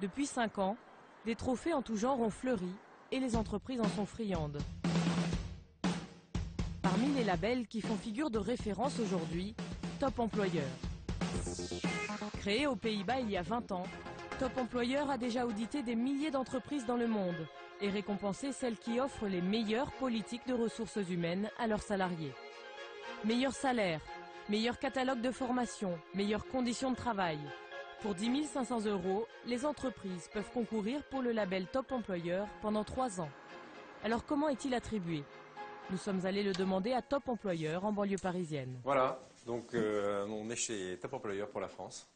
Depuis 5 ans, des trophées en tout genre ont fleuri et les entreprises en sont friandes. Parmi les labels qui font figure de référence aujourd'hui, Top Employeur. Créé aux Pays-Bas il y a 20 ans, Top Employeur a déjà audité des milliers d'entreprises dans le monde et récompensé celles qui offrent les meilleures politiques de ressources humaines à leurs salariés. Meilleur salaire, meilleur catalogue de formation, meilleures conditions de travail. Pour 10 500 €, les entreprises peuvent concourir pour le label Top Employeur pendant 3 ans. Alors comment est-il attribué? Nous sommes allés le demander à Top Employeur en banlieue parisienne. Voilà, donc on est chez Top Employeur pour la France.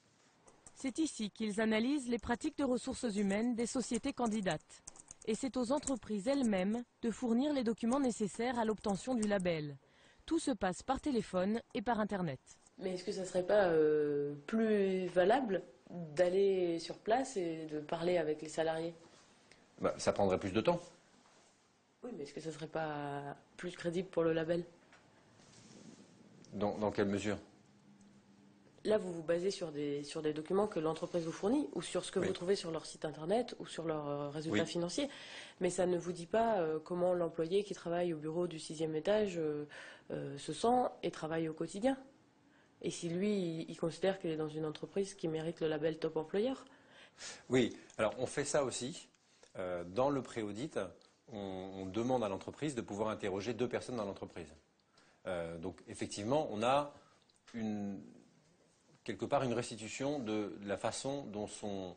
C'est ici qu'ils analysent les pratiques de ressources humaines des sociétés candidates. Et c'est aux entreprises elles-mêmes de fournir les documents nécessaires à l'obtention du label. Tout se passe par téléphone et par Internet. Mais est-ce que ça serait pas plus valable d'aller sur place et de parler avec les salariés? Ça prendrait plus de temps. Oui, mais est-ce que ça serait pas plus crédible pour le label? Dans quelle mesure? Là, vous vous basez sur des documents que l'entreprise vous fournit, ou sur ce que Oui. vous trouvez sur leur site internet, ou sur leurs résultats financiers. Mais ça ne vous dit pas comment l'employé qui travaille au bureau du 6e étage se sent et travaille au quotidien. Et si lui, il considère qu'il est dans une entreprise qui mérite le label Top Employeur. Oui, alors on fait ça aussi. Dans le pré-audit, on demande à l'entreprise de pouvoir interroger 2 personnes dans l'entreprise. Donc effectivement, on a quelque part une restitution de la façon dont sont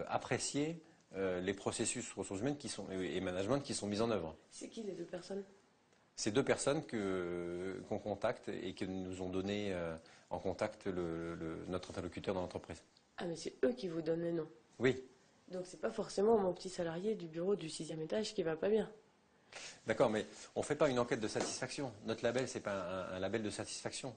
appréciés les processus ressources humaines et management qui sont mis en œuvre. C'est qui les 2 personnes? Ces 2 personnes qu'on contacte et que nous ont donné en contact notre interlocuteur dans l'entreprise. Ah, mais c'est eux qui vous donnent les noms. Oui. Donc c'est pas forcément mon petit salarié du bureau du 6e étage qui va pas bien. D'accord, mais on ne fait pas une enquête de satisfaction. Notre label, ce n'est pas un label de satisfaction.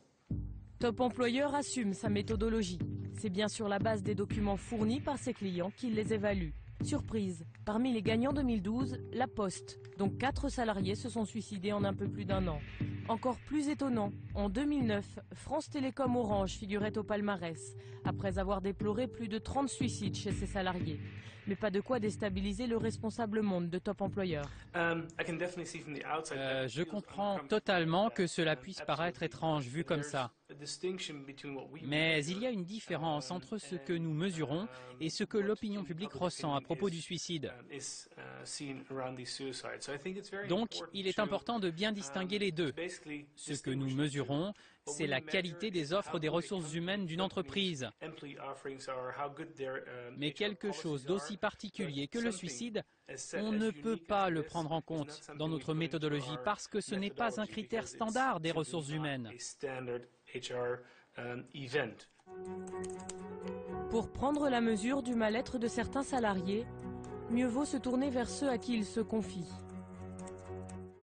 Top Employeur assume sa méthodologie. C'est bien sur la base des documents fournis par ses clients qu'il les évalue. Surprise, parmi les gagnants 2012, La Poste, dont 4 salariés se sont suicidés en un peu plus d'1 an. Encore plus étonnant, en 2009, France Télécom Orange figurait au palmarès, après avoir déploré plus de 30 suicides chez ses salariés. Mais pas de quoi déstabiliser le responsable monde de Top Employeur. Je comprends totalement que cela puisse paraître étrange vu comme ça. Mais il y a une différence entre ce que nous mesurons et ce que l'opinion publique ressent à propos du suicide. Donc, il est important de bien distinguer les deux. Ce que nous mesurons, c'est la qualité des offres des ressources humaines d'une entreprise. Mais quelque chose d'aussi particulier que le suicide, on ne peut pas le prendre en compte dans notre méthodologie parce que ce n'est pas un critère standard des ressources humaines. Pour prendre la mesure du mal-être de certains salariés, mieux vaut se tourner vers ceux à qui ils se confient.